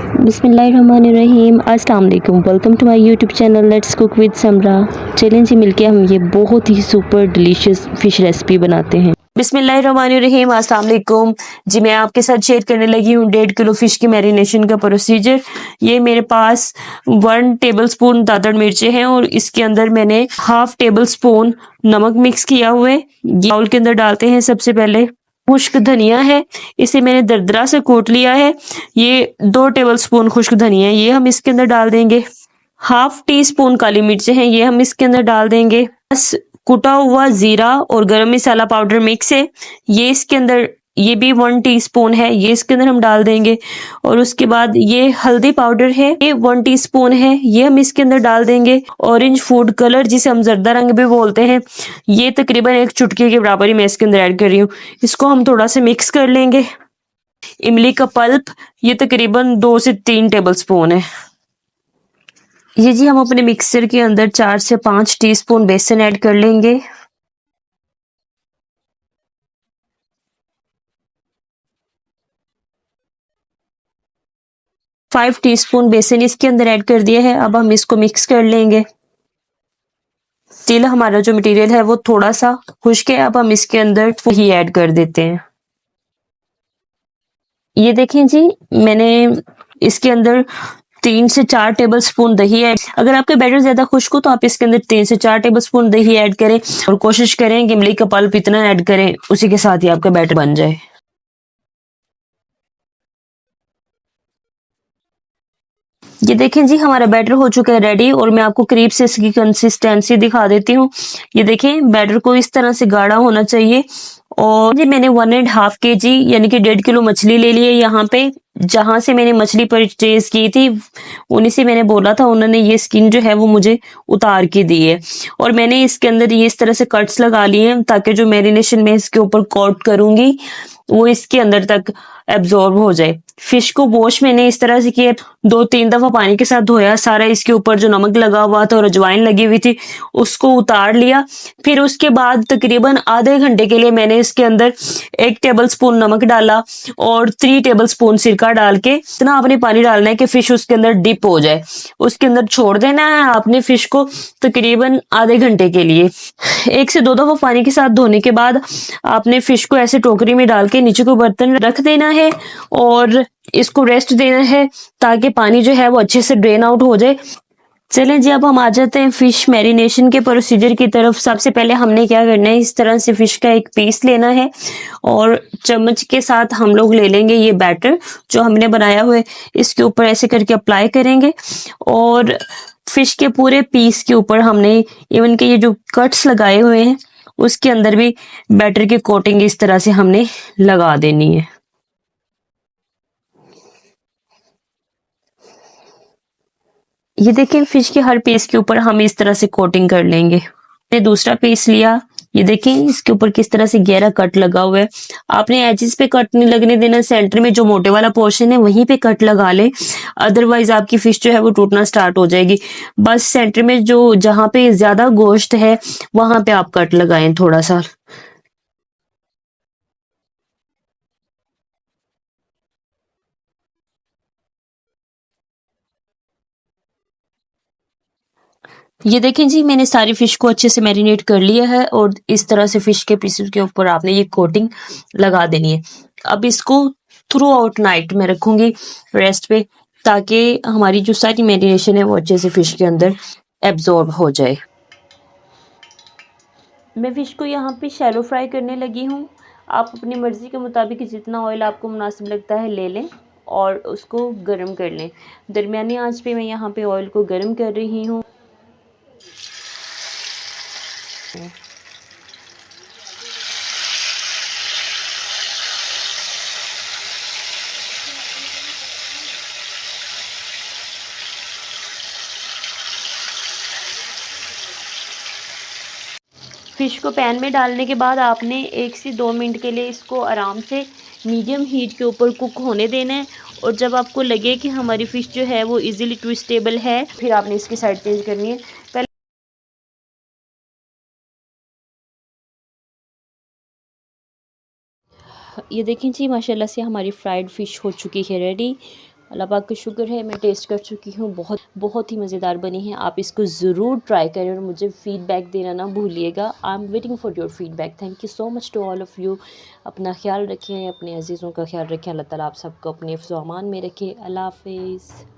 बिस्मिल्लाहिर्रहमानिर्रहीम। अस्सलाम वालेकुम। Welcome to my YouTube channel let's cook with Samra. चलें जी मिलके हम ये बहुत ही सुपर डिलीशियस फ़िश रेसिपी बनाते हैं। बिस्मिल्लाहिर्रहमानिर्रहीम। अस्सलाम वालेकुम जी, मैं आपके साथ शेयर करने लगी हूँ 1.5 किलो फ़िश की मैरिनेशन का प्रोसीजर। ये मेरे पास 1 टेबलस्पून दादड़ मिर्चें हैं और इसके अंदर मैंने हाफ टेबल स्पून नमक मिक्स किया हुआ है। बाउल के अंदर डालते हैं सबसे पहले खुश्क धनिया है, इसे मैंने दरदरा से कूट लिया है। ये 2 टेबलस्पून खुश्क धनिया है, ये हम इसके अंदर डाल देंगे। हाफ टी स्पून काली मिर्च है, ये हम इसके अंदर डाल देंगे। बस कुटा हुआ जीरा और गरम मसाला पाउडर मिक्स है, ये इसके अंदर, ये भी 1 टीस्पून है, ये इसके अंदर हम डाल देंगे। और उसके बाद ये हल्दी पाउडर है, ये 1 टीस्पून है, ये हम इसके अंदर डाल देंगे। ऑरेंज फूड कलर जिसे हम जर्दा रंग भी बोलते हैं, ये तकरीबन 1 चुटकी के बराबर ही मैं इसके अंदर ऐड कर रही हूँ। इसको हम थोड़ा सा मिक्स कर लेंगे। इमली का पल्प, ये तकरीबन 2 से 3 टेबलस्पून है। ये जी हम अपने मिक्सर के अंदर 4 से 5 टीस्पून बेसन ऐड कर लेंगे। फाइव टीस्पून बेसन इसके अंदर ऐड कर दिया है। अब हम इसको मिक्स कर लेंगे। स्टिल हमारा जो मटेरियल है वो थोड़ा सा खुश्क है। अब हम इसके अंदर ही ऐड कर देते हैं। ये देखें जी, मैंने इसके अंदर 3 से 4 टेबलस्पून दही ऐड। अगर आपके बैटर ज्यादा खुश्क हो तो आप इसके अंदर 3 से 4 टेबलस्पून दही ऐड करें और कोशिश करें कि इमली का पल्प इतना ऐड करें उसी के साथ ही आपका बैटर बन जाए। ये देखें जी, हमारा बैटर हो चुका है रेडी और मैं आपको करीब से इसकी कंसिस्टेंसी दिखा देती हूँ। ये देखें, बैटर को इस तरह से गाढ़ा होना चाहिए। और जी मैंने 1.5 kg यानी कि 1.5 किलो मछली ले ली है। यहाँ पे जहां से मैंने मछली परचेज की थी उन्हीं से मैंने बोला था, उन्होंने ये स्किन जो है वो मुझे उतार के दी है। और मैंने इसके अंदर ये इस तरह से कट्स लगा लिए हैं ताकि जो मैरिनेशन में इसके ऊपर कोट करूंगी वो इसके अंदर तक एब्जॉर्ब हो जाए। फिश को वॉश मैंने इस तरह से किया, 2-3 दफा पानी के साथ धोया, सारा इसके ऊपर जो नमक लगा हुआ था और अजवाइन लगी हुई थी उसको उतार लिया। फिर उसके बाद तकरीबन आधे घंटे के लिए मैंने इसके अंदर 1 टेबलस्पून नमक डाला और 3 टेबलस्पून सिरका डाल के इतना आपने पानी डालना है कि फिश उसके अंदर डिप हो जाए। उसके अंदर छोड़ देना है आपने फिश को तकरीबन आधे घंटे के लिए। 1 से 2 दफा पानी के साथ धोने के बाद आपने फिश को ऐसे टोकरी में डाल के नीचे को बर्तन रख देना है और इसको रेस्ट देना है ताकि पानी जो है वो अच्छे से ड्रेन आउट हो जाए। चलें जी, अब हम आ जाते हैं फिश मैरिनेशन के प्रोसीजर की तरफ। सबसे पहले हमने क्या करना है, इस तरह से फिश का एक पीस लेना है और चम्मच के साथ हम लोग ले लेंगे ये बैटर जो हमने बनाया हुआ है, इसके ऊपर ऐसे करके अप्लाई करेंगे और फिश के पूरे पीस के ऊपर हमने इवन के ये जो कट्स लगाए हुए हैं उसके अंदर भी बैटर की कोटिंग इस तरह से हमने लगा देनी है। ये देखिए, फिश के हर पीस के ऊपर हम इस तरह से कोटिंग कर लेंगे। मैंने दूसरा पीस लिया, ये देखें इसके ऊपर किस तरह से गहरा कट लगा हुआ है। आपने एजेस पे कट नहीं लगने देना, सेंटर में जो मोटे वाला पोर्शन है वहीं पे कट लगा ले, अदरवाइज आपकी फिश जो है वो टूटना स्टार्ट हो जाएगी। बस सेंटर में जो जहां पे ज्यादा गोश्त है वहां पे आप कट लगाएं थोड़ा सा। ये देखें जी, मैंने सारी फिश को अच्छे से मैरिनेट कर लिया है और इस तरह से फिश के पीसेस के ऊपर आपने ये कोटिंग लगा देनी है। अब इसको थ्रू आउट नाइट में रखूंगी रेस्ट पे ताकि हमारी जो सारी मैरिनेशन है वो अच्छे से फिश के अंदर एब्जॉर्ब हो जाए। मैं फिश को यहाँ पे शैलो फ्राई करने लगी हूँ। आप अपनी मर्जी के मुताबिक जितना ऑयल आपको मुनासिब लगता है ले लें और उसको गर्म कर लें। दरमियानी आंच पे मैं यहाँ पे ऑयल को गर्म कर रही हूँ। फिश को पैन में डालने के बाद आपने 1 से 2 मिनट के लिए इसको आराम से मीडियम हीट के ऊपर कुक होने देना है। और जब आपको लगे कि हमारी फिश जो है वो इजीली ट्विस्टेबल है फिर आपने इसकी साइड चेंज करनी है। पहले ये देखें जी, माशाल्लाह से हमारी फ्राइड फिश हो चुकी है रेडी अल्लाह पाक का शुक्र है मैं टेस्ट कर चुकी हूँ, बहुत बहुत ही मज़ेदार बनी है। आप इसको ज़रूर ट्राई करें और मुझे फ़ीडबैक देना ना भूलिएगा। I am waiting for your feedback. Thank you so much to all of you. अपना ख़्याल रखें, अपने अज़ीज़ों का ख़्याल रखें। अल्लाह ताला आप सबको अपने हिफ्ज़ व अमान में रखे। अल्लाह हाफ़िज़।